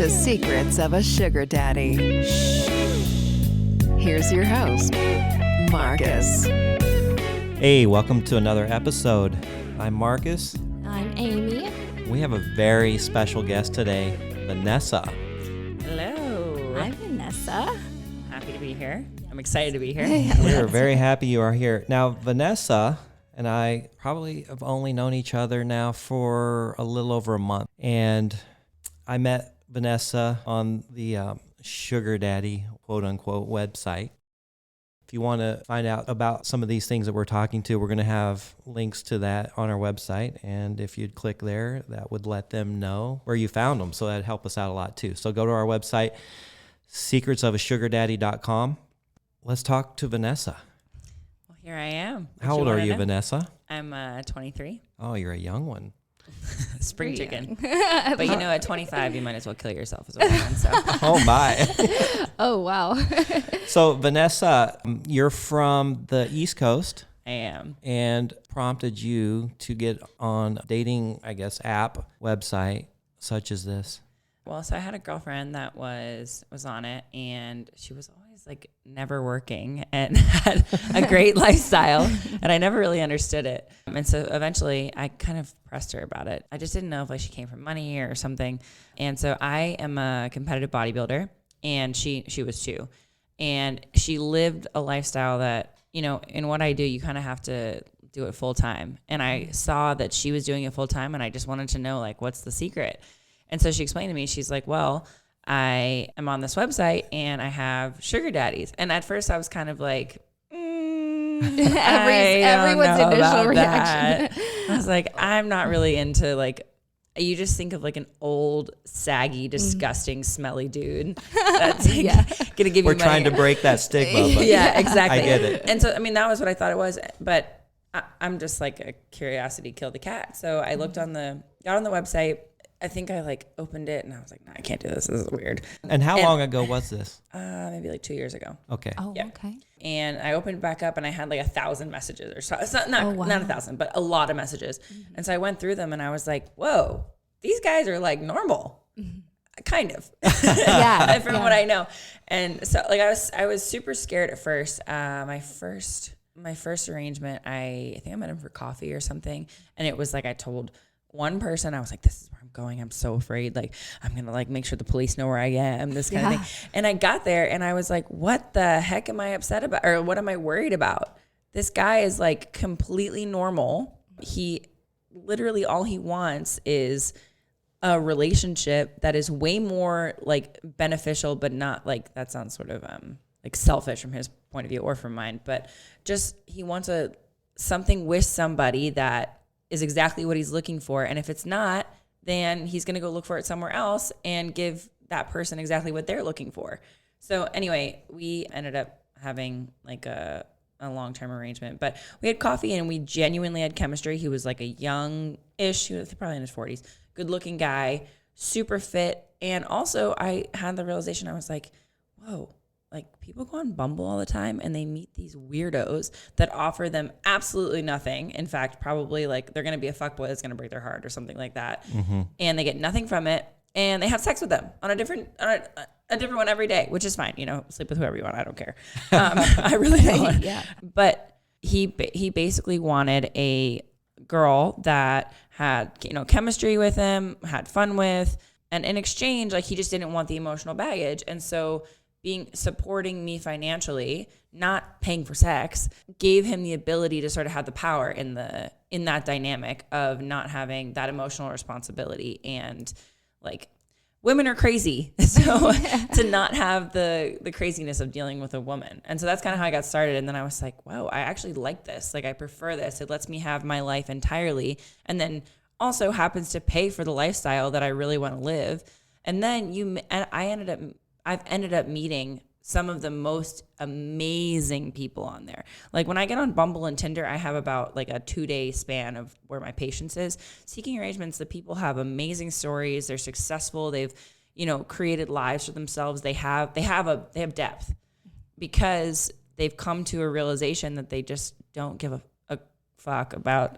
to Secrets of a Sugar Daddy. Here's your host, Marcus. Hey, welcome to another episode. I'm Marcus. I'm Amy. We have a very special guest today, Vanessa. Hello. I'm Vanessa. Happy to be here. I'm excited to be here. We're very happy you are here. Now, Vanessa and I probably have only known each other now for a little over a month. And I met Vanessa on the Sugar Daddy, quote unquote, website. If you want to find out about some of these things that we're talking to, we're going to have links to that on our website. And if you'd click there, that would let them know where you found them. So that'd help us out a lot too. So go to our website, secretsofasugardaddy.com. Let's talk to Vanessa. Well, here I am. How old are you, Vanessa? I'm 23. Oh, you're a young one. Spring chicken. But you know, at 25, you might as well kill yourself as well. So. Oh, my. Oh, wow. So, Vanessa, you're from the East Coast. I am. And prompted you to get on a dating, I guess, app, website, such as this. Well, so I had a girlfriend that was on it, and she was always like never working and had a great lifestyle, and I never really understood it. And so eventually I kind of pressed her about it. I just didn't know if like she came from money or something. And so I am a competitive bodybuilder, and she was too. And she lived a lifestyle that, you know, in what I do, you kind of have to do it full time. And I saw that she was doing it full time, and I just wanted to know, like, what's the secret? And so she explained to me, she's like, well, I am on this website and I have sugar daddies. And at first I was kind of like, everyone's initial reaction. I was like, I'm not really into like, you just think of like an old, saggy, disgusting, smelly dude that's like, gonna give you money. We're trying to break that stigma. But yeah, exactly. I get it. And so, I mean, that was what I thought it was. But I'm just like a curiosity killed the cat. So I got on the website. I think I like opened it and I was like, no, I can't do this. This is weird. And how long ago was this? Maybe like 2 years ago. Okay. Oh, Yeah. okay. And I opened it back up and I had like 1,000 messages or so. It's not 1,000, but a lot of messages. Mm-hmm. And so I went through them and I was like, whoa, these guys are like normal. Mm-hmm. Kind of. Yeah. From what I know. And so like I was super scared at first. My first arrangement, I think I met him for coffee or something. And it was like I told one person, I was like, this is where I'm going. I'm so afraid. Like, I'm going to like make sure the police know where I am, this kind of thing. And I got there and I was like, what the heck am I upset about? Or what am I worried about? This guy is like completely normal. He literally, all he wants is a relationship that is way more like beneficial, but not like, that sounds sort of like selfish from his point of view or from mine, but just, he wants something with somebody that is exactly what he's looking for. And if it's not, then he's going to go look for it somewhere else and give that person exactly what they're looking for. So anyway, we ended up having like a long-term arrangement, but we had coffee and we genuinely had chemistry. He was like a young-ish, he was probably in his 40s, good-looking guy, super fit. And also I had the realization, I was like, whoa, like people go on Bumble all the time and they meet these weirdos that offer them absolutely nothing. In fact, probably like they're going to be a fuckboy that's going to break their heart or something like that. Mm-hmm. And they get nothing from it. And they have sex with them on a different one every day, which is fine. You know, sleep with whoever you want. I don't care. I really don't. Yeah. But he basically wanted a girl that had, you know, chemistry with him, had fun with, and in exchange, like he just didn't want the emotional baggage. And so supporting me financially, not paying for sex, gave him the ability to sort of have the power in that dynamic of not having that emotional responsibility. And like women are crazy. So to not have the craziness of dealing with a woman. And so that's kind of how I got started. And then I was like, wow, I actually like this. Like I prefer this. It lets me have my life entirely. And then also happens to pay for the lifestyle that I really want to live. And then I've ended up meeting some of the most amazing people on there. Like when I get on Bumble and Tinder, I have about like a 2-day span of where my patience is. Seeking arrangements, the people have amazing stories. They're successful. They've, you know, created lives for themselves. They have depth because they've come to a realization that they just don't give a fuck about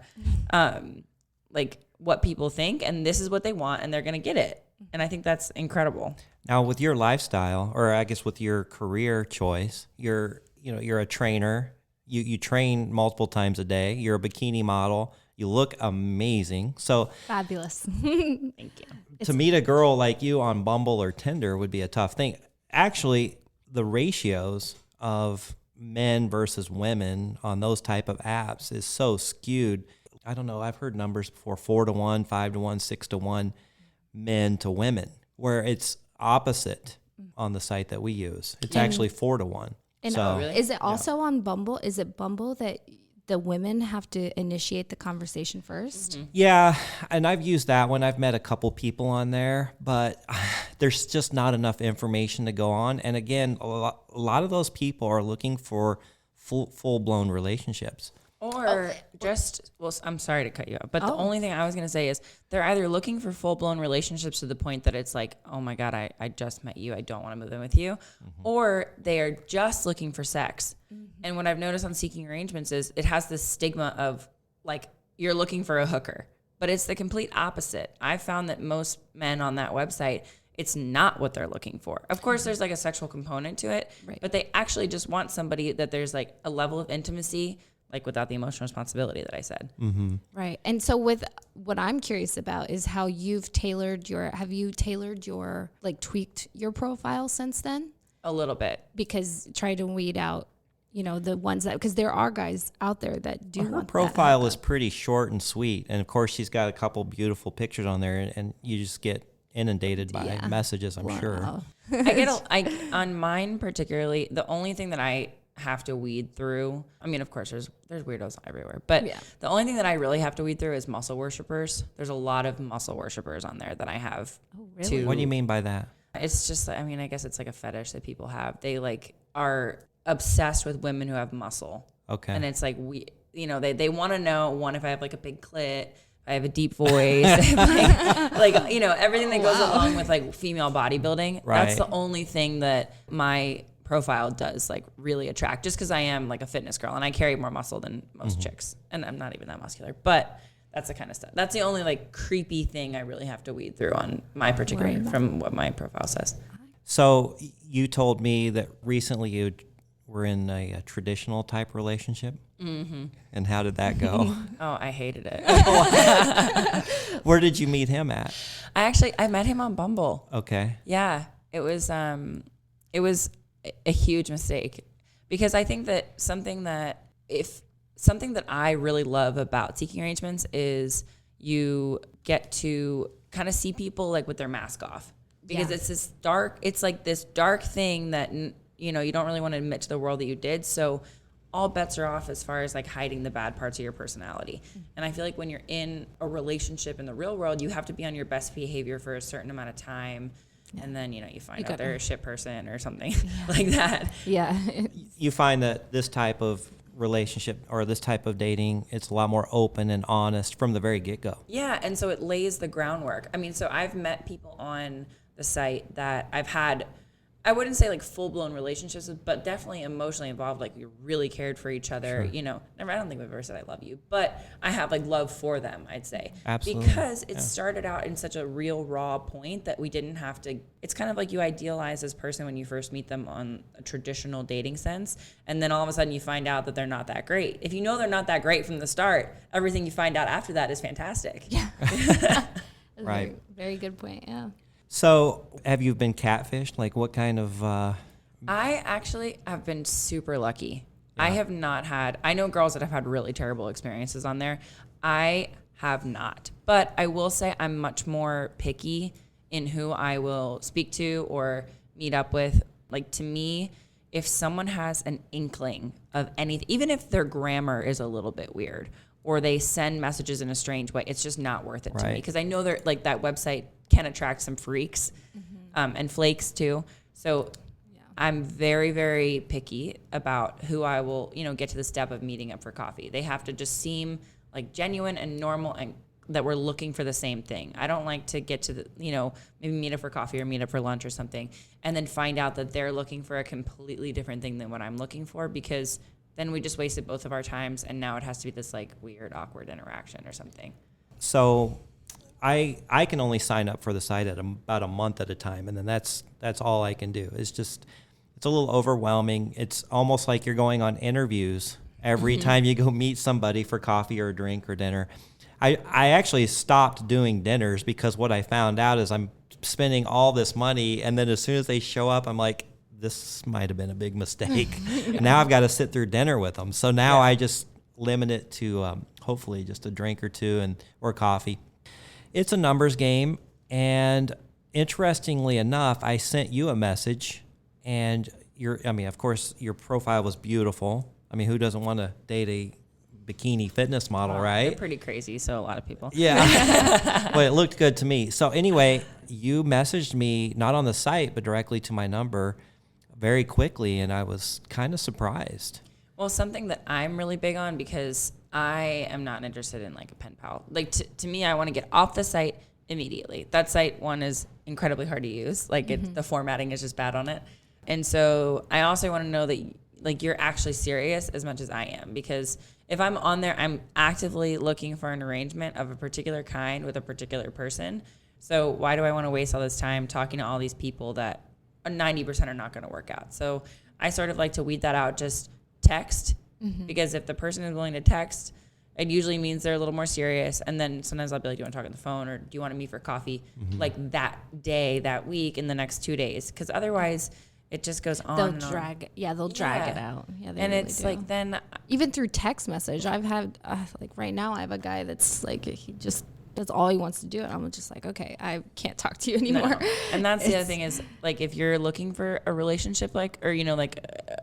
like what people think, and this is what they want, and they're gonna get it. And I think that's incredible. Now, with your lifestyle, or I guess with your career choice, you're a trainer. You train multiple times a day. You're a bikini model. You look amazing. So Fabulous. Thank you. to meet a girl like you on Bumble or Tinder would be a tough thing. Actually, the ratios of men versus women on those type of apps is so skewed. I don't know. I've heard numbers before, 4-1, 5-1, 6-1 men to women, where it's opposite on the site that we use. It's actually 4-1. And So really? is it also on Bumble? Is it Bumble that the women have to initiate the conversation first? yeah, and I've used that one. I've met a couple people on there, but there's just not enough information to go on. And again, a lot of those people are looking for full-blown relationships. Or I'm sorry to cut you off, but the only thing I was going to say is they're either looking for full-blown relationships to the point that it's like, oh my God, I just met you. I don't want to move in with you. Or they are just looking for sex. And what I've noticed on Seeking Arrangements is it has this stigma of like, you're looking for a hooker, but it's the complete opposite. I've found that most men on that website, it's not what they're looking for. Of course, there's like a sexual component to it, but they actually just want somebody that there's like a level of intimacy, like without the emotional responsibility that I said. Right. And so with what I'm curious about is how you've tailored like tweaked your profile since then? A little bit. Because try to weed out, the ones that, because there are guys out there that do Her want profile that is pretty short and sweet. And of course, she's got a couple beautiful pictures on there, and you just get inundated by messages, I'm sure. On mine particularly, the only thing that I have to weed through, I mean, of course there's weirdos everywhere, but the only thing that I really have to weed through is muscle worshipers. There's a lot of muscle worshipers on there that I have to. What do you mean by that? It's just, I mean, I guess it's like a fetish that people have. They like are obsessed with women who have muscle. Okay. And it's like, they want to know, one, if I have like a big clit, I have a deep voice, like everything that goes along with like female bodybuilding. Right. That's the only thing that my profile does like really attract, just because I am like a fitness girl and I carry more muscle than most chicks, and I'm not even that muscular, but that's the kind of stuff. That's the only like creepy thing I really have to weed through on my particular, from what my profile says. So you told me that recently you were in a traditional type relationship. And how did that go? Oh, I hated it. Where did you meet him at? I met him on Bumble. Okay. Yeah, it was a huge mistake, because I think that something that I really love about Seeking Arrangements is you get to kind of see people like with their mask off, because it's like this dark thing that you don't really want to admit to the world that you did. So all bets are off as far as like hiding the bad parts of your personality. And I feel like when you're in a relationship in the real world, you have to be on your best behavior for a certain amount of time. And then, you find out they're a shit person or something like that. Yeah. You find that this type of relationship or this type of dating, it's a lot more open and honest from the very get-go. Yeah, and so it lays the groundwork. I mean, so I've met people on the site that I've had, I wouldn't say like full-blown relationships, but definitely emotionally involved. Like we really cared for each other. Never, I don't think we've ever said I love you, but I have like love for them, I'd say. Absolutely. Because it started out in such a real raw point that we didn't have to, it's kind of like you idealize this person when you first meet them on a traditional dating sense. And then all of a sudden you find out that they're not that great. If you know they're not that great from the start, everything you find out after that is fantastic. Yeah. Right. Very good point. Yeah. So have you been catfished? Like what kind of... I actually have been super lucky. I have not had, I know girls that have had really terrible experiences on there. I have not. But I will say I'm much more picky in who I will speak to or meet up with. Like to me, if someone has an inkling of anything, even if their grammar is a little bit weird or they send messages in a strange way, it's just not worth it to me. Because I know they're like that website can attract some freaks and flakes too. So I'm very, very picky about who I will, get to the step of meeting up for coffee. They have to just seem like genuine and normal and that we're looking for the same thing. I don't like to get to the, maybe meet up for coffee or meet up for lunch or something and then find out that they're looking for a completely different thing than what I'm looking for, because then we just wasted both of our times and now it has to be this like weird, awkward interaction or something. So I can only sign up for the site at about a month at a time, and then that's all I can do. It's a little overwhelming. It's almost like you're going on interviews every time you go meet somebody for coffee or a drink or dinner. I actually stopped doing dinners because what I found out is I'm spending all this money, and then as soon as they show up, I'm like, this might have been a big mistake. And now I've got to sit through dinner with them. So now I just limit it to hopefully just a drink or two or coffee. It's a numbers game, and interestingly enough, I sent you a message, and of course, your profile was beautiful. I mean, who doesn't want to date a bikini fitness model, right? They're pretty crazy, so a lot of people. Yeah. Well, it looked good to me. So anyway, you messaged me, not on the site, but directly to my number very quickly, and I was kind of surprised. Well, something that I'm really big on, because I am not interested in like a pen pal. Like to me, I want to get off the site immediately. That site, one, is incredibly hard to use. Like the formatting is just bad on it. And so I also want to know that like you're actually serious as much as I am, because if I'm on there, I'm actively looking for an arrangement of a particular kind with a particular person. So why do I want to waste all this time talking to all these people that 90% are not going to work out? So I sort of like to weed that out, just text, because if the person is willing to text, it usually means they're a little more serious. And then sometimes I'll be like, do you want to talk on the phone, or do you want to meet for coffee like that day, that week, in the next 2 days? Because otherwise it just goes on. They'll and drag it out. Yeah, they and really it's do. like, then Even through text message, I've had like right now I have a guy that's like, that's all he wants to do, and I'm just like, okay, I can't talk to you anymore. No. And that's the other thing is, like, if you're looking for a relationship, like, or like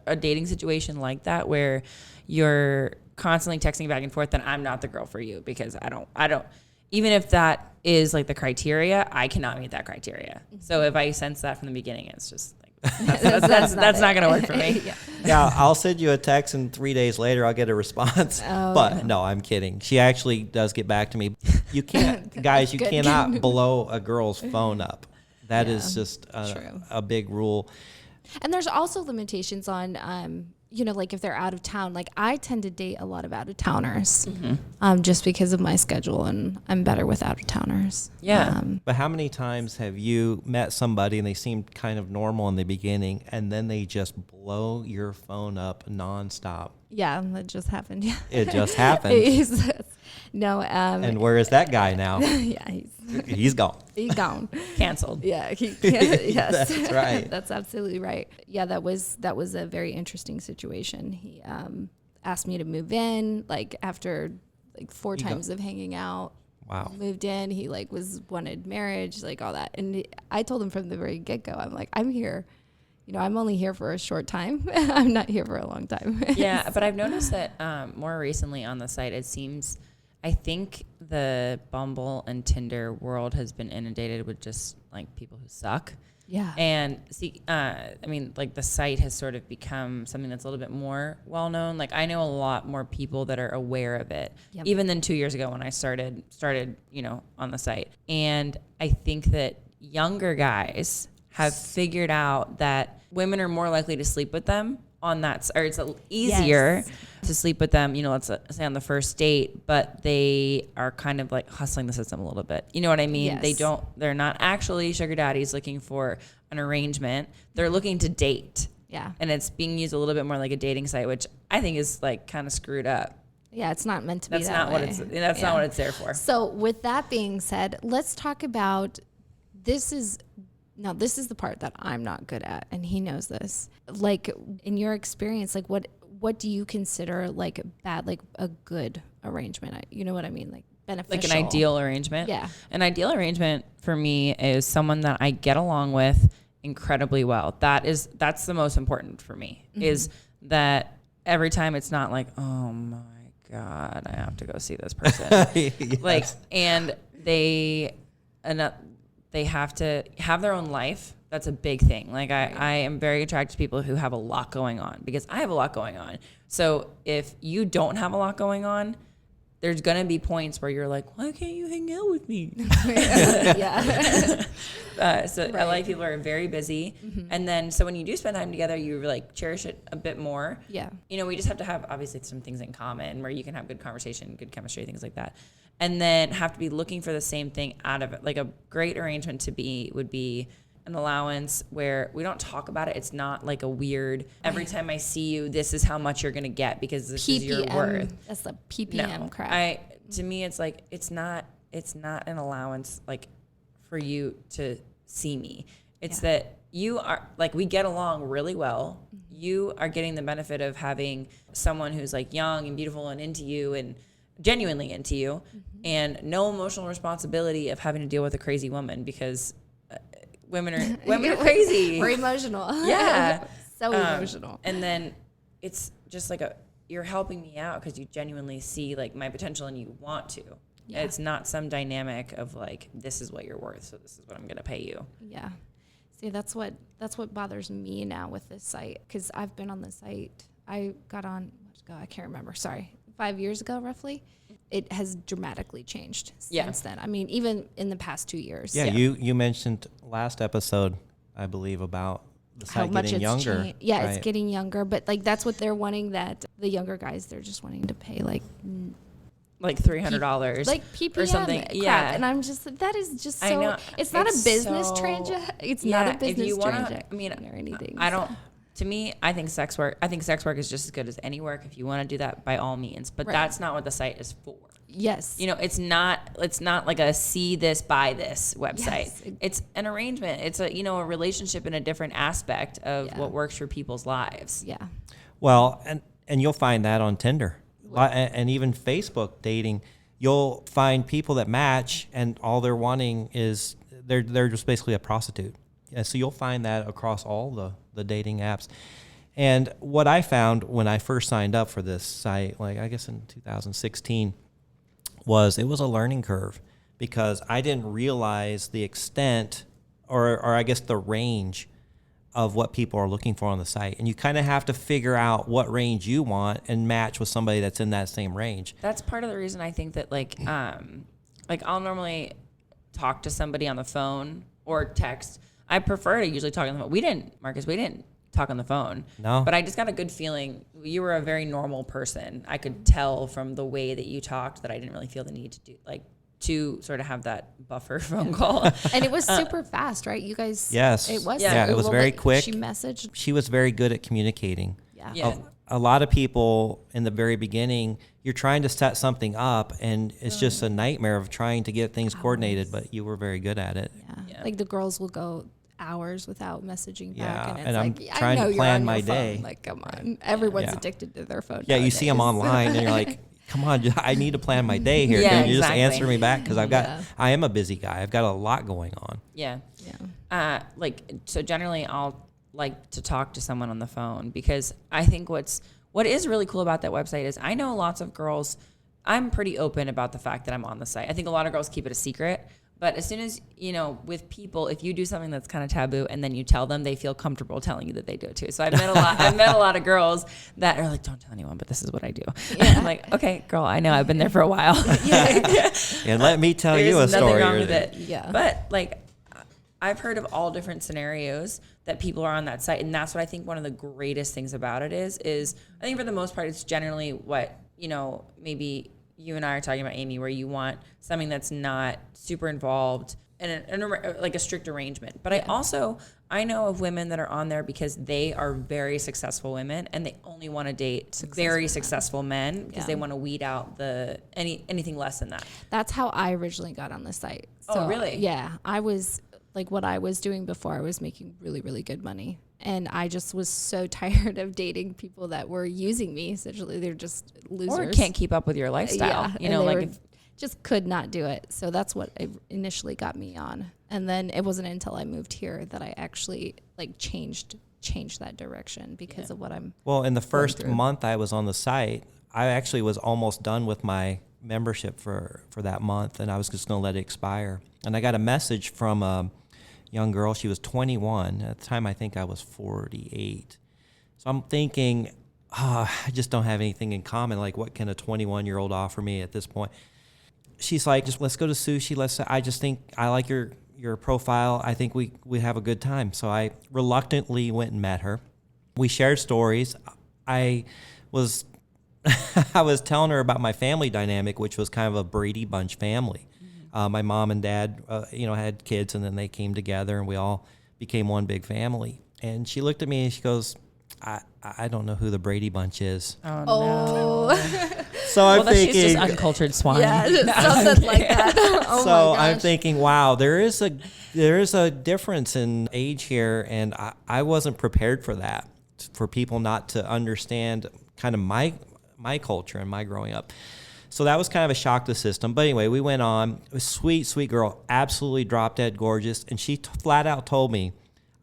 a dating situation like that where you're constantly texting back and forth, then I'm not the girl for you, because I don't even if that is like the criteria, I cannot meet that criteria. So if I sense that from the beginning, it's just like, that's not going to work for me. Yeah, I'll send you a text, and 3 days later I'll get a response. But no, I'm kidding. She actually does get back to me. You can't, guys, you cannot blow a girl's phone up. That is just a big rule. And there's also limitations on, like if they're out of town. Like I tend to date a lot of out of towners, just because of my schedule, and I'm better with out of towners. Yeah. But how many times have you met somebody and they seemed kind of normal in the beginning, and then they just blow your phone up nonstop? Yeah, that just happened. Yeah. It just happened. No. And where is that guy now? Yeah, He's gone. he's gone. Canceled. Yeah, yes, That's right. That's absolutely right. Yeah, that was a very interesting situation. He asked me to move in, like after like 4 times of hanging out. Wow. Moved in. He wanted marriage, like all that. And I told him from the very get go, I'm like, I'm here. I'm only here for a short time. I'm not here for a long time. Yeah, but I've noticed that more recently on the site, it seems, I think the Bumble and Tinder world has been inundated with just like people who suck. Yeah. And the site has sort of become something that's a little bit more well known. Like I know a lot more people that are aware of it, even than 2 years ago when I started, on the site. And I think that younger guys have figured out that women are more likely to sleep with them on that, or it's easier to sleep with them, let's say on the first date, but they are kind of like hustling the system a little bit. You know what I mean? Yes. They're not actually sugar daddies looking for an arrangement. They're looking to date. Yeah. And it's being used a little bit more like a dating site, which I think is like kind of screwed up. Yeah, it's not meant to be That's that not way. not what it's there for. So with that being said, let's talk about this is the part that I'm not good at, and he knows this. Like in your experience, like what do you consider like bad, like a good arrangement? You know what I mean? Like beneficial. Like an ideal arrangement? Yeah. An ideal arrangement for me is someone that I get along with incredibly well. That's the most important for me, is that every time it's not like, oh my God, I have to go see this person. Yes. Like, and they have to have their own life. That's a big thing. Like I am very attracted to people who have a lot going on, because I have a lot going on. So if you don't have a lot going on, there's going to be points where you're like, why can't you hang out with me? Yeah. So LA people are very busy. And then, so when you do spend time together, you like cherish it a bit more. Yeah. You know, we just have to have obviously some things in common where you can have good conversation, good chemistry, things like that. And then have to be looking for the same thing out of it. Like a great arrangement would be an allowance where we don't talk about it. It's not like a weird, every time I see you, this is how much you're going to get because this is your worth. That's the PPM crap. To me, it's like, it's not an allowance like for you to see me. It's that you are like, we get along really well. You are getting the benefit of having someone who's like young and beautiful and into you and genuinely into you, and no emotional responsibility of having to deal with a crazy woman because women are crazy. We're emotional. Yeah. So emotional. And then it's just like you're helping me out because you genuinely see like my potential and you want to. Yeah. It's not some dynamic of like, this is what you're worth, so this is what I'm going to pay you. Yeah. See, that's what bothers me now with this site, because I've been on the site. I got on, I can't remember. Sorry. 5 years ago, roughly. It has dramatically changed since then. I mean, even in the past 2 years. Yeah, you mentioned last episode, I believe, about the site getting younger. Yeah, right? It's getting younger, but like that's what they're wanting. That the younger guys, they're just wanting to pay like $300, like PPM or something. Crap. Yeah, and I'm just that is just so. I know. It's not a business transaction. It's not a business transaction. I mean, or anything. I don't. To me, I think sex work is just as good as any work if you want to do that by all means. But that's not what the site is for. Yes. You know, it's not like a see this, buy this website. Yes. It's an arrangement. It's a relationship in a different aspect of what works for people's lives. Yeah. Well, and you'll find that on Tinder and even Facebook dating. You'll find people that match and all they're wanting is they're just basically a prostitute. Yeah, so you'll find that across all the dating apps. And what I found when I first signed up for this site, like I guess in 2016, was it was a learning curve because I didn't realize the extent or I guess the range of what people are looking for on the site. And you kind of have to figure out what range you want and match with somebody that's in that same range. That's part of the reason I think that like I'll normally talk to somebody on the phone or text. I prefer to usually talk on the phone. We didn't talk on the phone. No. But I just got a good feeling. You were a very normal person. I could tell from the way that you talked that I didn't really feel the need to sort of have that buffer phone call. And it was super fast, right? You guys. Yes. It was. Yeah, it was very quick. She messaged. She was very good at communicating. Yeah. A lot of people in the very beginning, you're trying to set something up and it's just a nightmare of trying to get things coordinated, but you were very good at it. Yeah. Like the girls will go hours without messaging back, and it's and like, I'm trying to plan my day. Like, come on, everyone's addicted to their phone. Yeah, you see them online, and you're like, come on, I need to plan my day here. Can you just answer me back? Because I am a busy guy. I've got a lot going on. Yeah. So generally, I'll like to talk to someone on the phone because I think what is really cool about that website is I know lots of girls. I'm pretty open about the fact that I'm on the site. I think a lot of girls keep it a secret. But as soon as, with people, if you do something that's kind of taboo and then you tell them, they feel comfortable telling you that they do it too. So I've met a lot of girls that are like, don't tell anyone, but this is what I do. Yeah. I'm like, okay, girl, I know I've been there for a while. And let me tell you a story. There's nothing wrong with it. Yeah. But like, I've heard of all different scenarios that people are on that site. And that's what I think one of the greatest things about it is I think for the most part, it's generally what, maybe you and I are talking about, Amy, where you want something that's not super involved and like a strict arrangement. But I know of women that are on there because they are very successful women and they only want to date very successful men because they want to weed out anything less than that. That's how I originally got on the site. Oh, really? Yeah. I was like what I was doing before, I was making really, really good money. And I just was so tired of dating people that were using me. Essentially, they're just losers. Or can't keep up with your lifestyle. Just could not do it. So that's what initially got me on. And then it wasn't until I moved here that I actually changed that direction because of what I'm. Well, in the first month I was on the site, I actually was almost done with my membership for that month, and I was just going to let it expire. And I got a message from a young girl. She was 21 at the time. I think I was 48. So I'm thinking, I just don't have anything in common. Like, what can a 21-year-old offer me at this point? She's like, just let's go to sushi. I just think I like your profile. I think we have a good time. So I reluctantly went and met her. We shared stories. I was I was telling her about my family dynamic, which was kind of a Brady Bunch family. My mom and dad, had kids, and then they came together, and we all became one big family. And she looked at me and she goes, I don't know who the Brady Bunch is. Oh, no. So I'm thinking, she's just uncultured swine. Yeah, something like that. Oh so my gosh. I'm thinking, wow, there is a difference in age here, and I wasn't prepared for that, for people not to understand kind of my culture and my growing up. So that was kind of a shock to the system. But anyway, we went on. It was sweet, sweet girl, absolutely drop dead gorgeous, and she flat out told me,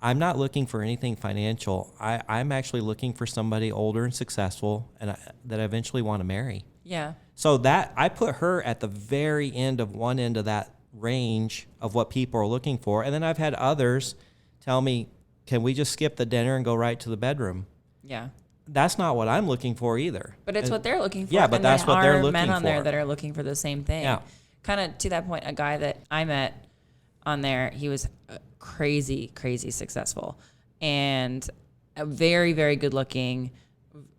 I'm not looking for anything financial. I'm actually looking for somebody older and successful, and that I eventually want to marry. Yeah. So that I put her at the very end of one end of that range of what people are looking for. And then I've had others tell me, can we just skip the dinner and go right to the bedroom? Yeah. That's not what I'm looking for either. But it's what they're looking for. Yeah, but and that's there what they're are looking men on there for. that are looking for the same thing. Yeah. Kind of to that point, a guy that I met on there, he was crazy, crazy successful and very, very good looking,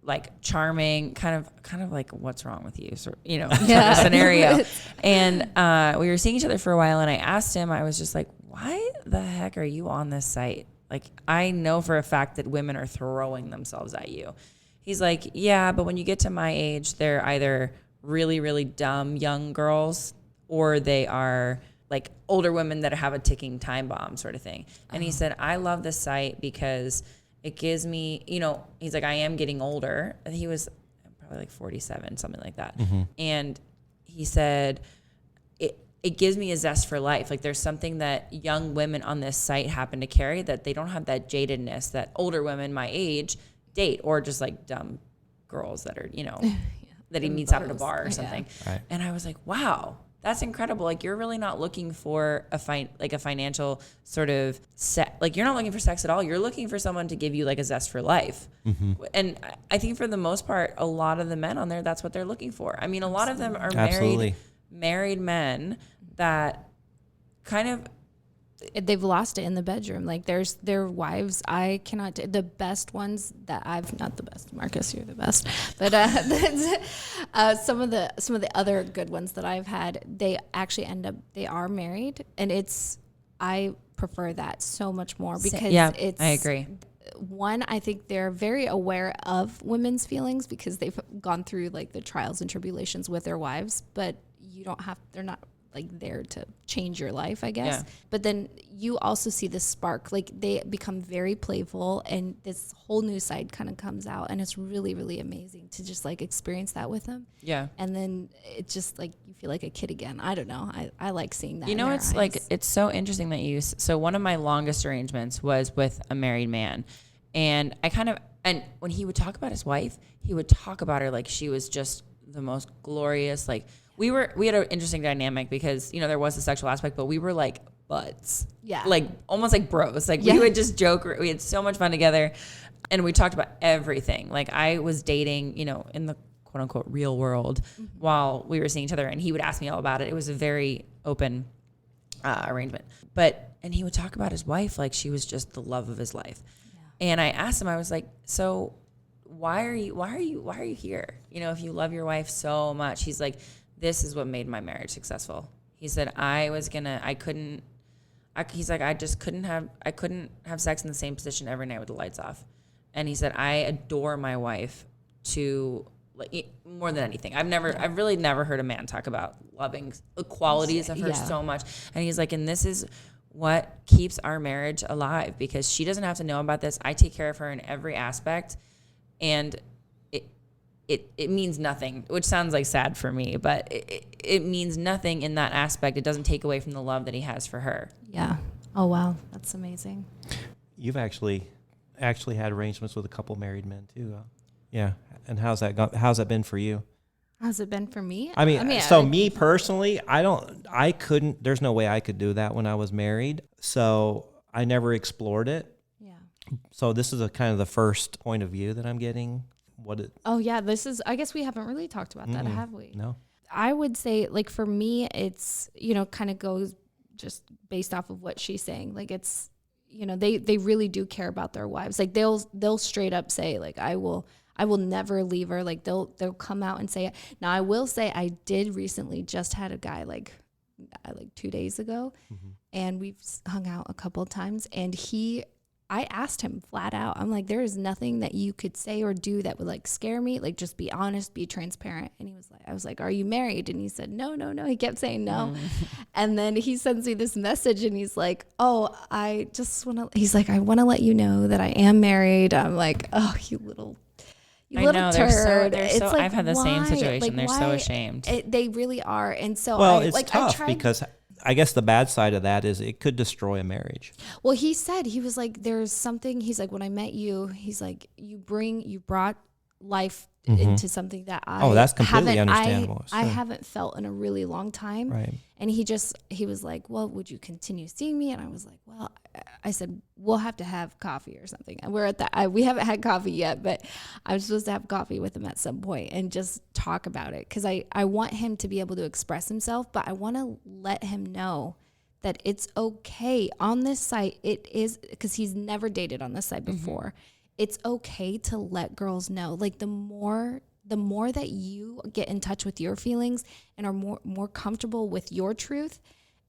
like charming, kind of like, what's wrong with you? Sort of scenario. And we were seeing each other for a while, and I asked him, I was just like, why the heck are you on this site? Like, I know for a fact that women are throwing themselves at you. He's like, yeah, but when you get to my age, they're either really, really dumb young girls, or they are like older women that have a ticking time bomb sort of thing. And he said, I love this site because it gives me, he's like, I am getting older. And he was probably like 47, something like that. Mm-hmm. And he said, it gives me a zest for life. Like, there's something that young women on this site happen to carry, that they don't have that jadedness that older women my age date, or just like dumb girls that are, that he meets out at a bar or something. Yeah. Right. And I was like, wow, that's incredible. Like, you're really not looking for a financial sort of like, you're not looking for sex at all. You're looking for someone to give you like a zest for life. Mm-hmm. And I think for the most part, a lot of the men on there, that's what they're looking for. I mean, a lot of them are married men that kind of, they've lost it in the bedroom. Like, there's their wives. I cannot the best ones that I've, not the best, Marcus, you're the best, but some of the other good ones that I've had, they actually they are married, and I prefer that so much more, because I agree. One, I think they're very aware of women's feelings because they've gone through like the trials and tribulations with their wives, but they're not like there to change your life, I guess. Yeah. But then you also see the spark, like they become very playful, and this whole new side kind of comes out, and it's really, really amazing to just like experience that with them. Yeah. And then it's just like you feel like a kid again. I don't know. I like seeing that. It's like, it's so interesting that so one of my longest arrangements was with a married man, and and when he would talk about his wife, he would talk about her like she was just the most glorious. Like, we had an interesting dynamic because, there was a sexual aspect, but we were like buds. Yeah. Like almost like bros. Like we would just joke. We had so much fun together, and we talked about everything. Like, I was dating, in the quote unquote real world while we were seeing each other, and he would ask me all about it. It was a very open arrangement, and he would talk about his wife like she was just the love of his life. Yeah. And I asked him, I was like, so why are you here? If you love your wife so much. He's like, this is what made my marriage successful. He said, I couldn't have sex in the same position every night with the lights off. And he said, I adore my wife to like more than anything. I've really never heard a man talk about loving the qualities of her so much. And he's like, and this is what keeps our marriage alive, because she doesn't have to know about this. I take care of her in every aspect. And it means nothing, which sounds like sad for me, but it means nothing in that aspect. It doesn't take away from the love that he has for her. Yeah. Oh, wow. That's amazing. You've actually had arrangements with a couple married men too. Yeah. And how's that been for you? How's it been for me? I mean, me personally, there's no way I could do that when I was married. So I never explored it. Yeah. So this is a kind of the first point of view that I'm getting. what it? Oh yeah, I guess we haven't really talked about that, have we? No. I would say, like, for me, it's, kind of goes just based off of what she's saying. Like, it's, they really do care about their wives. Like, they'll straight up say, like, I will never leave her. Like, they'll come out and say it. Now, I will say I did recently just had a guy like 2 days ago, and we've hung out a couple of times, and I asked him flat out, I'm like, there is nothing that you could say or do that would like scare me. Like, just be honest, be transparent. And I was like, are you married? And he said, no. He kept saying no. And then he sends me this message and he's like, oh, I want to let you know that I am married. I'm like, oh, you little turd. It's like, I've had the same situation. Like, they're so ashamed. They really are. And so it's tough because I guess the bad side of that is it could destroy a marriage. Well, he was like, there's something, he's like, when I met you, he's like, you brought life into something that that's completely understandable. I haven't felt in a really long time. Right. And he was like, well, would you continue seeing me? And I was like, well, I said, we'll have to have coffee or something. And we're at that, we haven't had coffee yet, but I'm supposed to have coffee with him at some point and just talk about it. Cause I want him to be able to express himself, but I want to let him know that it's okay on this site. It is, cause he's never dated on this site before. It's okay to let girls know. Like, the more that you get in touch with your feelings and are more comfortable with your truth,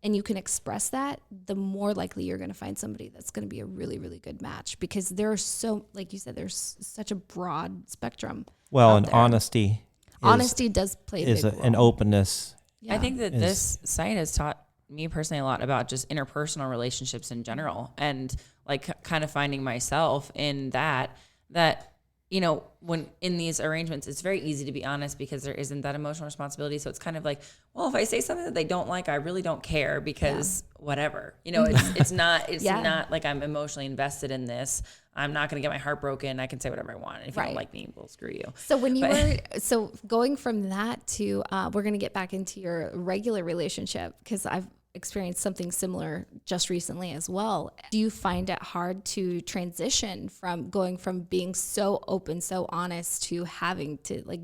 and you can express that, the more likely you're going to find somebody that's going to be a really, really good match, because there's like you said, there's such a broad spectrum. Well, and honesty does play a big role. An openness. Yeah. I think that this site has taught me personally a lot about just interpersonal relationships in general, and like kind of finding myself in that, when in these arrangements, it's very easy to be honest because there isn't that emotional responsibility. So it's kind of like, well, if I say something that they don't like, I really don't care because whatever, it's not like I'm emotionally invested in this. I'm not going to get my heart broken. I can say whatever I want. And if you don't like me, well, screw you. So so going from that to, we're going to get back into your regular relationship, because I've experienced something similar just recently as well. Do you find it hard to transition from going from being so open, so honest, to having to like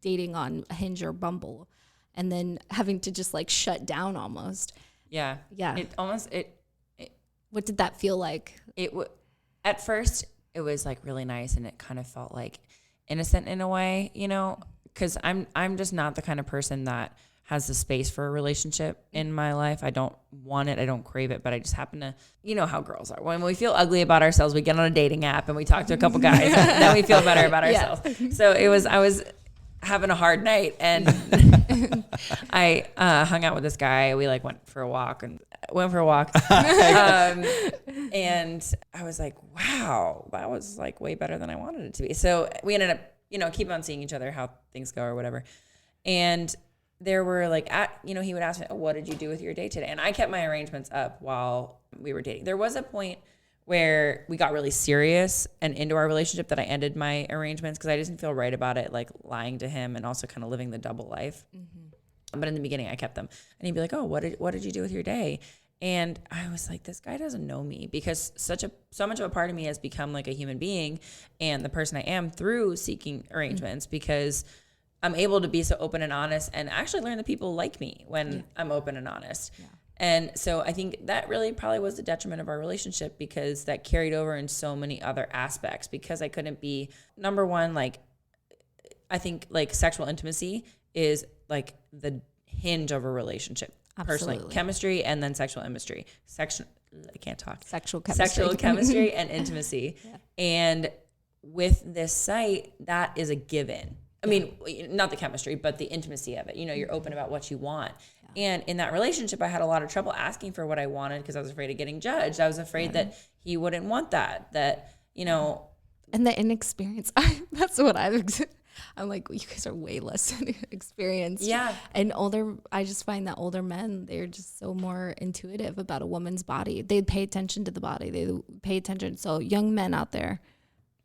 dating on Hinge or Bumble, and then having to just like shut down almost? Yeah. What did that feel like? At first it was like really nice, and it kind of felt like innocent in a way, because I'm just not the kind of person that has the space for a relationship in my life. I don't want it. I don't crave it, but I just happen to, how girls are. When we feel ugly about ourselves, we get on a dating app and we talk to a couple guys, and then we feel better about ourselves. So I was having a hard night, and I hung out with this guy. We like went for a walk. And I was like, wow, that was like way better than I wanted it to be. So we ended up, keep on seeing each other, how things go or whatever. And there were like, he would ask me, oh, what did you do with your day today? And I kept my arrangements up while we were dating. There was a point where we got really serious and into our relationship that I ended my arrangements because I didn't feel right about it, like lying to him and also kind of living the double life. But in the beginning, I kept them. And he'd be like, oh, what did you do with your day? And I was like, this guy doesn't know me, because so much of a part of me has become like a human being and the person I am through seeking arrangements, because I'm able to be so open and honest and actually learn that people like me when I'm open and honest. Yeah. And so I think that really probably was the detriment of our relationship, because that carried over in so many other aspects, because I couldn't be, number one, like, I think like sexual intimacy is like the hinge of a relationship. Absolutely. Personally, chemistry and then sexual chemistry. I can't talk. Sexual chemistry and intimacy. Yeah. And with this site, that is a given. I mean, not the chemistry, but the intimacy of it. You're open about what you want. Yeah. And in that relationship, I had a lot of trouble asking for what I wanted because I was afraid of getting judged. I was afraid that he wouldn't want that, And the inexperience, that's what I'm like, you guys are way less experienced. Yeah. And I just find that older men, they're just so more intuitive about a woman's body. They pay attention to the body. They pay attention. So young men out there,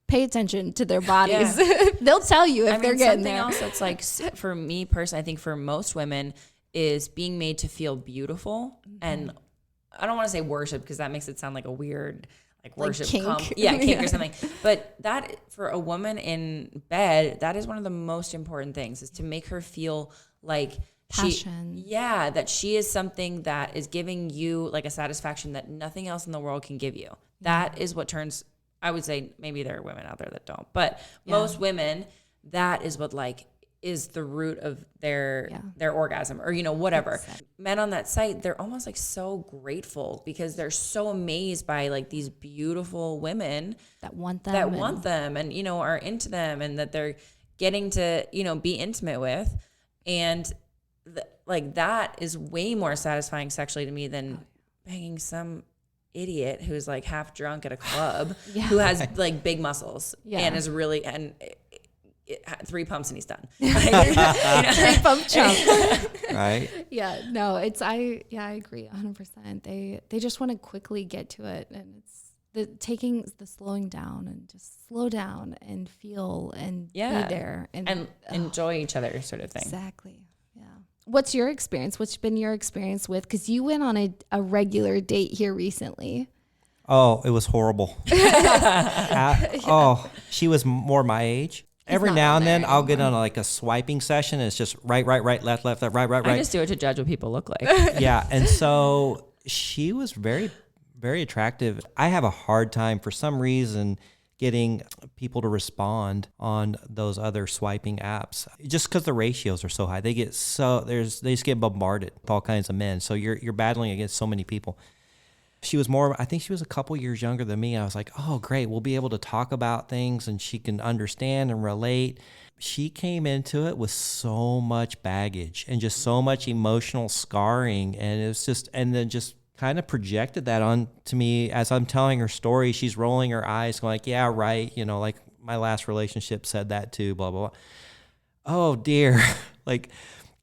pay attention to their bodies. Yeah. They'll tell you if they're getting there. Something else that's like, for me personally, I think for most women, is being made to feel beautiful. Mm-hmm. And I don't want to say worship, because that makes it sound like a weird, like worship, kink. kink or something. But that, for a woman in bed, that is one of the most important things, is to make her feel like passion. that she is something that is giving you like a satisfaction that nothing else in the world can give you. That is what turns, I would say, maybe there are women out there that don't, but most women, that is what like is the root of their orgasm, or, you know, whatever. Men on that site, they're almost like so grateful because they're so amazed by like these beautiful women that want them and, you know, are into them, and that they're getting to, you know, be intimate with. And like that is way more satisfying sexually to me than banging some idiot who's like half drunk at a club who has like big muscles and is really, and 3 pumps and he's done. Like, 3 pump chump. Right. Yeah, no, I agree 100%. They just want to quickly get to it, and it's the slowing down, and just slow down and feel and be there and enjoy each other, sort of thing. Exactly. Yeah. What's your experience? What's been your experience with? Because you went on a regular date here recently. Oh, it was horrible. She was more my age. Every now and then I'll get on like a swiping session, and it's just right, left, right. I just do it to judge what people look like. Yeah. And so she was very, very attractive. I have a hard time for some reason getting people to respond on those other swiping apps, just because the ratios are so high. They just get bombarded with all kinds of men. So you're battling against so many people. She was I think she was a couple years younger than me. I was like, oh, great. We'll be able to talk about things and she can understand and relate. She came into it with so much baggage and just so much emotional scarring. And it was just, and then just kind of projected that on to me as I'm telling her story. She's rolling her eyes going like, yeah, right. You know, like my last relationship said that too, blah, blah, blah. Oh dear. Like,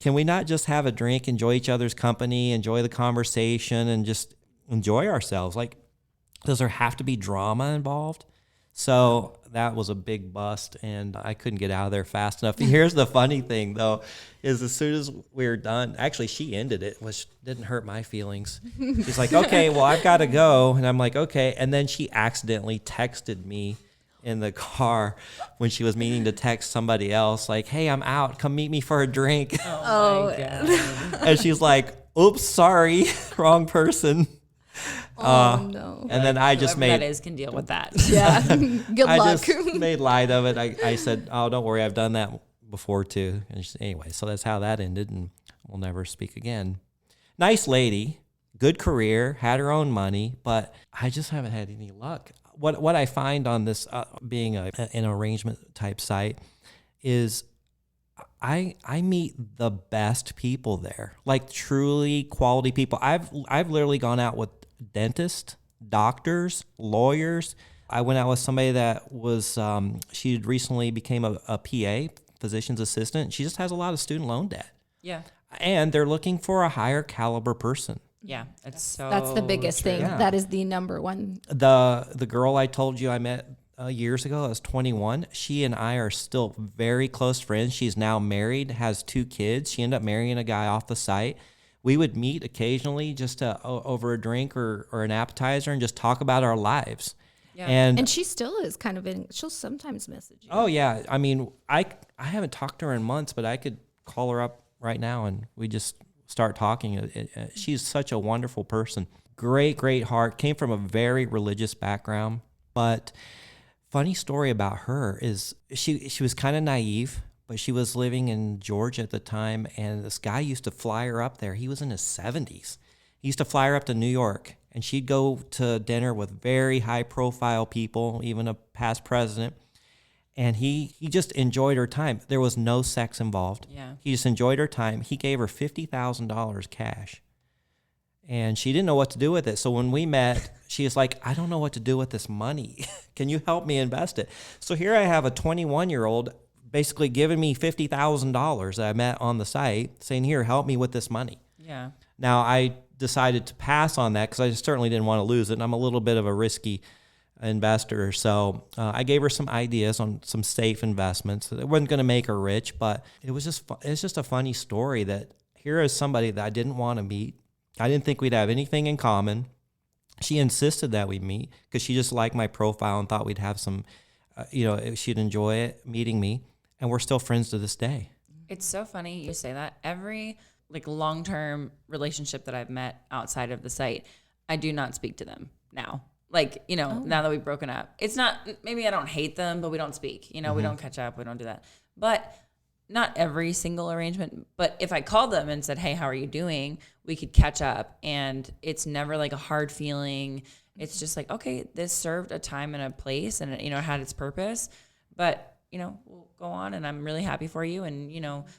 can we not just have a drink, enjoy each other's company, enjoy the conversation, and just enjoy ourselves? Like, does there have to be drama involved? So that was a big bust, and I couldn't get out of there fast enough. Here's the funny thing, though, is as soon as we were done, actually she ended it, which didn't hurt my feelings. She's like, okay, well, I've got to go. And I'm like, okay. And then she accidentally texted me in the car when she was meaning to text somebody else, like, hey, I'm out. Come meet me for a drink. Oh my God. And she's like, oops, sorry, wrong person. No. And then I just that is can deal with that. Yeah. Good I luck. just made light of it. I said, oh, don't worry, I've done that before too. And anyway, so that's how that ended, and we'll never speak again. Nice lady, good career, had her own money, but I just haven't had any luck. What I find on this being an arrangement type site is I meet the best people there, like truly quality people. I've literally gone out with dentists, doctors, lawyers. I went out with somebody that was she recently became a PA, physician's assistant. She just has a lot of student loan debt. Yeah. And they're looking for a higher caliber person. Yeah. That's the biggest thing. Yeah. That is the number one. The girl I told you I met years ago, I was 21. She and I are still very close friends. She's now married, has 2 kids. She ended up marrying a guy off the site. We would meet occasionally just over a drink or an appetizer and just talk about our lives. Yeah. And she still is kind of she'll sometimes message you. Oh yeah. I mean, I haven't talked to her in months, but I could call her up right now and we just start talking. She's such a wonderful person. Great heart. Came from a very religious background, but funny story about her is she was kind of naive, but she was living in Georgia at the time, and this guy used to fly her up there. He was in his 70s. He used to fly her up to New York, and she'd go to dinner with very high-profile people, even a past president, and he just enjoyed her time. There was no sex involved. Yeah. He just enjoyed her time. He gave her $50,000 cash, and she didn't know what to do with it. So when we met, she was like, I don't know what to do with this money. Can you help me invest it? So here I have a 21-year-old basically giving me $50,000 that I met on the site, saying, here, help me with this money. Yeah. Now, I decided to pass on that because I certainly didn't want to lose it, and I'm a little bit of a risky investor. So I gave her some ideas on some safe investments. It wasn't going to make her rich, but it was just a funny story that here is somebody that I didn't want to meet. I didn't think we'd have anything in common. she insisted that we meet because she just liked my profile and thought we'd have some, she'd enjoy it meeting me. And we're still friends to this day. It's so funny you say that. Every like long-term relationship that I've met outside of the site, I do not speak to them now. Like, now that we've broken up, it's not, maybe I don't hate them, but we don't speak, we don't catch up. We don't do that. But not every single arrangement. But if I called them and said, hey, how are you doing? We could catch up. And it's never like a hard feeling. It's just like, okay, this served a time and a place and it had its purpose, but we'll go on and I'm really happy for you. And,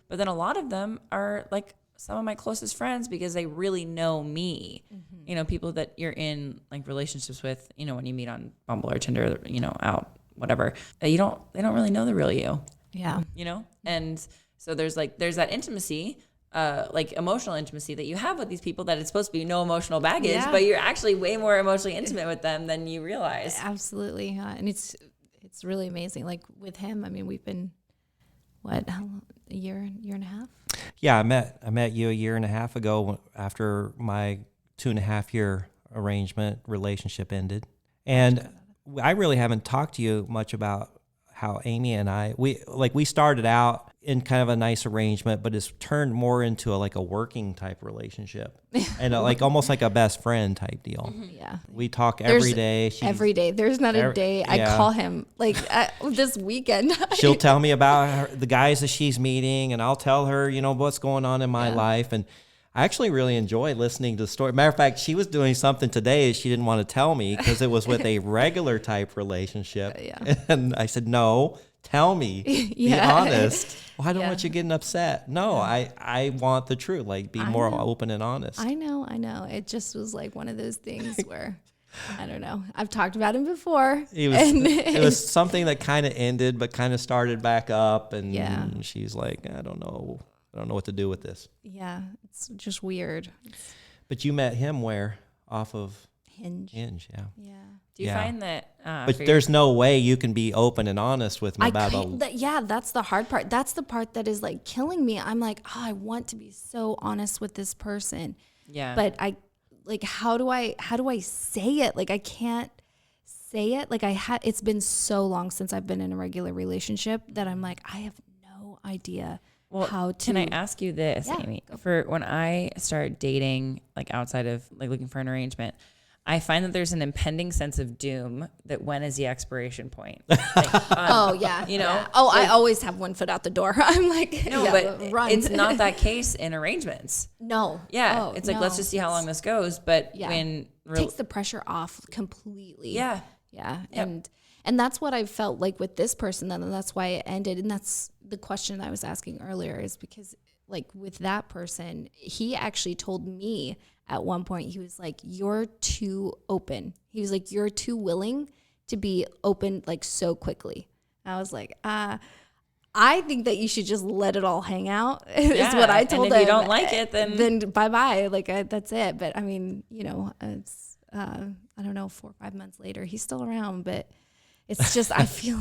but then a lot of them are like some of my closest friends because they really know me, people that you're in like relationships with, when you meet on Bumble or Tinder, out, whatever, they don't really know the real you. Yeah. And so there's that intimacy, like emotional intimacy that you have with these people that it's supposed to be no emotional baggage, but you're actually way more emotionally intimate with them than you realize. Absolutely. And it's really amazing. Like with him, I mean, we've been, a year and a half? Yeah, I met you a year and a half ago after my 2.5 year relationship ended. And I really haven't talked to you much about how Amy and I, we started out in kind of a nice arrangement, but it's turned more into a working type relationship and like almost like a best friend type deal. Yeah. We talk every day. Every day. There's not a day I call him like this weekend. She'll tell me about the guys that she's meeting and I'll tell her, what's going on in my life. And I actually really enjoy listening to the story. Matter of fact, she was doing something today she didn't want to tell me because it was with a regular type relationship. And I said, no, tell me, be honest. Well, I don't want you getting upset. No, I want the truth, like be more open and honest. I know. It just was like one of those things where, I don't know. I've talked about him before. It was something that kind of ended, but kind of started back up. And she's like, I don't know what to do with this. Yeah, it's just weird. But you met him where? Off of Hinge, yeah. Yeah. Do you find that? But there's no way you can be open and honest with me about that's the hard part. That's the part that is like killing me. I'm like, I want to be so honest with this person. Yeah. But how do I say it? Like I can't say it. Like it's been so long since I've been in a regular relationship that I'm like, I have no idea. Well, how to. Can I ask you this, Amy? For when I start dating, like outside of like looking for an arrangement, I find that there's an impending sense of doom that when is the expiration point? Like, Yeah. Oh, I always have one foot out the door. I'm like, no, but run. It's not that case in arrangements. No. Yeah. It's like, let's just see how long this goes. But when it takes the pressure off completely. Yeah. Yeah. Yep. And that's what I felt like with this person. And that's why it ended. And that's the question I was asking earlier is because like with that person, he actually told me at one point, he was like, you're too open. He was like, you're too willing to be open like so quickly. I was like, I think that you should just let it all hang out is what I told him. And if you don't like it, then bye-bye. Like that's it. But I mean, it's, I don't know, 4 or 5 months later, he's still around, but it's just, I feel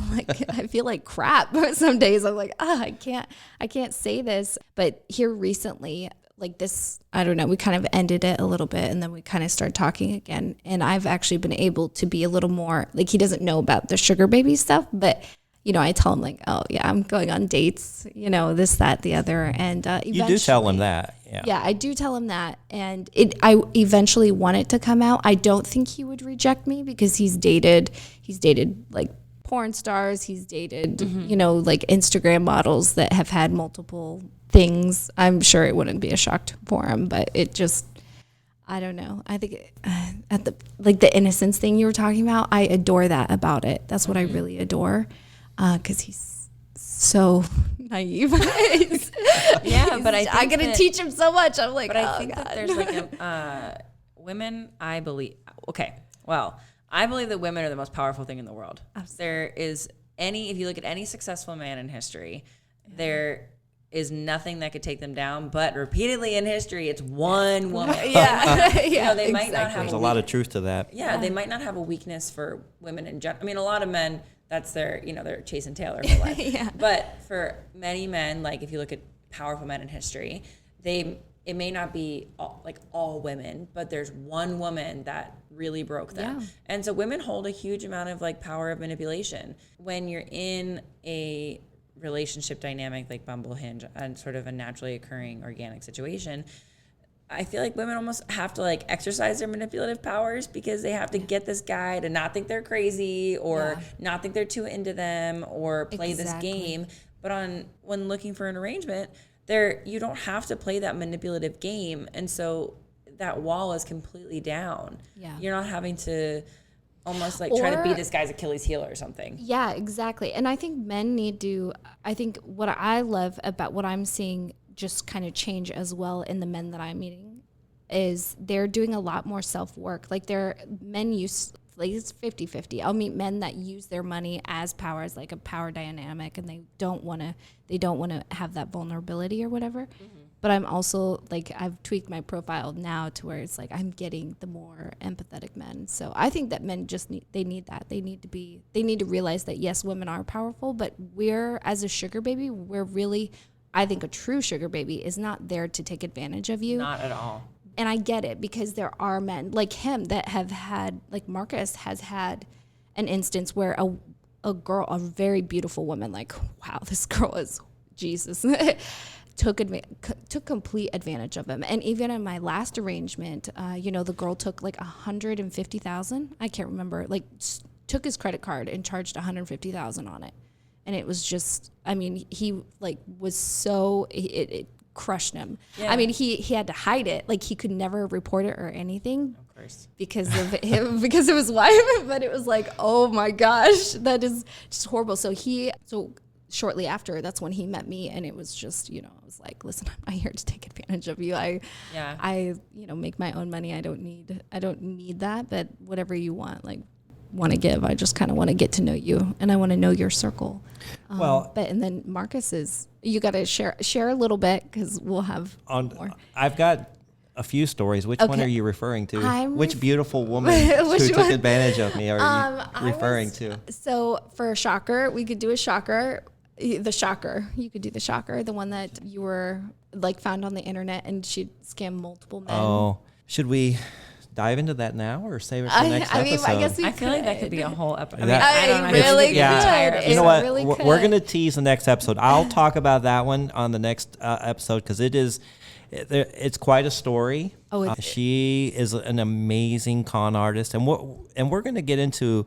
like crap. Some days I'm like, I can't say this. But here recently, like this, I don't know, we kind of ended it a little bit and then we kind of started talking again. And I've actually been able to be a little more, like he doesn't know about the sugar baby stuff, but I tell him like, oh yeah, I'm going on dates, this, that, the other. And you do tell him that. Yeah, I do tell him that. And I eventually want it to come out. I don't think he would reject me because he's dated like porn stars. He's dated, like Instagram models that have had multiple things. I'm sure it wouldn't be a shock for him, but it just, I don't know. I think at the innocence thing you were talking about, I adore that about it. That's what I really adore. Cause he's so naive. But I got to teach him so much. I'm like, I think that there's like women, I believe, I believe that women are the most powerful thing in the world. Absolutely. There is if you look at any successful man in history, there is nothing that could take them down, but repeatedly in history, it's one woman. They might not have. There's a lot of truth to that. Yeah, they might not have a weakness for women in general. I mean, a lot of men, that's their, they're chasing Taylor for life. But for many men, like if you look at powerful men in history, they it may not be all women, but there's one woman that really broke them. Yeah. And so women hold a huge amount of like power of manipulation. When you're in a relationship dynamic like Bumble, Hinge, and sort of a naturally occurring organic situation, I feel like women almost have to like exercise their manipulative powers because they have to get this guy to not think they're crazy or not think they're too into them or play this game. But when looking for an arrangement, you don't have to play that manipulative game. And so that wall is completely down. Yeah. You're not having to almost like try to be this guy's Achilles heel or something. Yeah, exactly. And I think men need to, I think what I love about what I'm seeing just kind of change as well in the men that I'm meeting is they're doing a lot more self-work. Like it's 50-50. I'll meet men that use their money as power, as like a power dynamic, and they don't want to have that vulnerability or whatever. Mm-hmm. But I'm also like, I've tweaked my profile now to where it's like I'm getting the more empathetic men. So I think that men they need that. They need to realize that yes, women are powerful, but we're, as a sugar baby, we're really, I think a true sugar baby is not there to take advantage of you. Not at all. And I get it because there are men like him that have had, like Marcus has had an instance where a girl, a very beautiful woman, like, wow, this girl is Jesus, took complete advantage of him. And even in my last arrangement, the girl took like $150,000. I can't remember, like took his credit card and charged $150,000 on it. And it was just, I mean, he like was so, it crushed him. Yeah. I mean, he had to hide it. Like he could never report it or anything. Of course. Because of him, because of his wife. But it was like, oh my gosh, that is just horrible. So shortly after, that's when he met me, and it was just, I was like, listen, I'm not here to take advantage of you. I make my own money. I don't need that, but whatever you want to give. I just kind of want to get to know you, and I want to know your circle. And then Marcus you got to share a little bit because we'll have more. I've got a few stories. Which one are you referring to? Which beautiful woman who took advantage of me are you referring to? So for shocker, we could do a shocker. The shocker. You could do the shocker, the one that you were like found on the internet and she'd scam multiple men. Oh, should we dive into that now or save it for next episode? I guess I feel like that could be a whole episode. I don't know. Really could. Yeah. You know what? Really we're going to tease the next episode. I'll talk about that one on the next episode because it's quite a story. Oh, she is an amazing con artist, and we're going to get into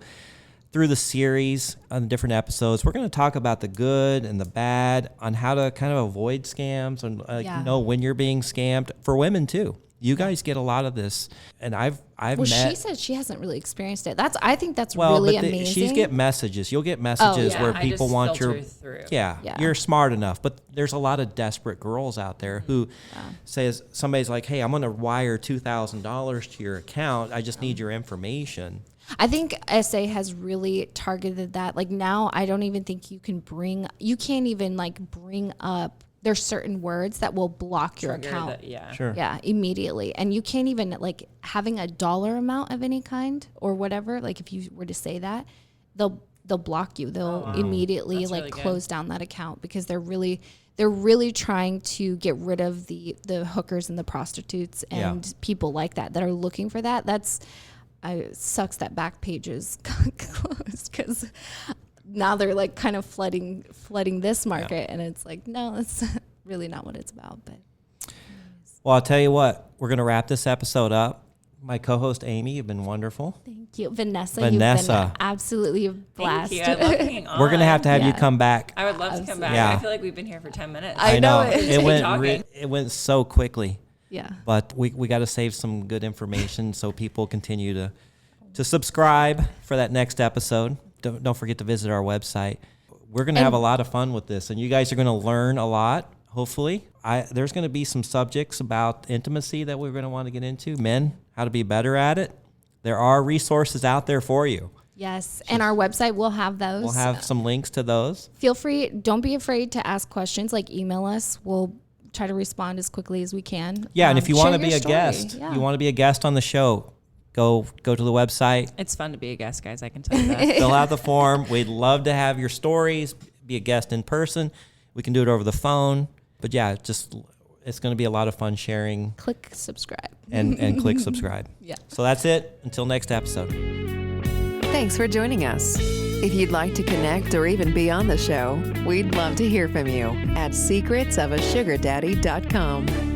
through the series on the different episodes. We're going to talk about the good and the bad on how to kind of avoid scams and know when you're being scammed for women too. You guys get a lot of this, and I've met. She said she hasn't really experienced it. I think that's really amazing. She's get messages. You'll get messages where people want your. Yeah, you're smart enough, but there's a lot of desperate girls out there who says somebody's like, "Hey, I'm going to wire $2,000 to your account. I just need your information." I think SA has really targeted that. Like now, I don't even think you can't even like bring up. There's certain words that will block your account. Yeah, immediately. And you can't even like having a dollar amount of any kind or whatever. Like if you were to say that, they'll block you. They'll immediately like close down that account because they're really trying to get rid of the hookers and the prostitutes and people like that are looking for that. It sucks that Backpage is closed because now they're like kind of flooding this market, and it's like, no, that's really not what it's about. But well, I'll tell you what, we're going to wrap this episode up. My co-host Amy, you've been wonderful. Thank you, Vanessa. You've been absolutely a blast. Thank you. I love being on. We're going to have you come back. I would love to come back. Yeah. I feel like we've been here for 10 minutes. I know it went so quickly. Yeah, but we got to save some good information so people continue to subscribe for that next episode. Don't forget to visit our website. We're going to have a lot of fun with this, and you guys are going to learn a lot, hopefully. There's going to be some subjects about intimacy that we're going to want to get into. Men, how to be better at it. There are resources out there for you. Yes, and our website will have those. We'll have some links to those. Feel free. Don't be afraid to ask questions. Like email us. We'll try to respond as quickly as we can. Yeah, and if you want to be a guest, you want to be a guest on the show, Go to the website. It's fun to be a guest, guys. I can tell you that. Fill out the form. We'd love to have your stories. Be a guest in person. We can do it over the phone. But yeah, just It's going to be a lot of fun sharing Click subscribe. and click subscribe. Yeah. So that's it. Until next episode. Thanks for joining us. If you'd like to connect or even be on the show, we'd love to hear from you at secretsofasugardaddy.com.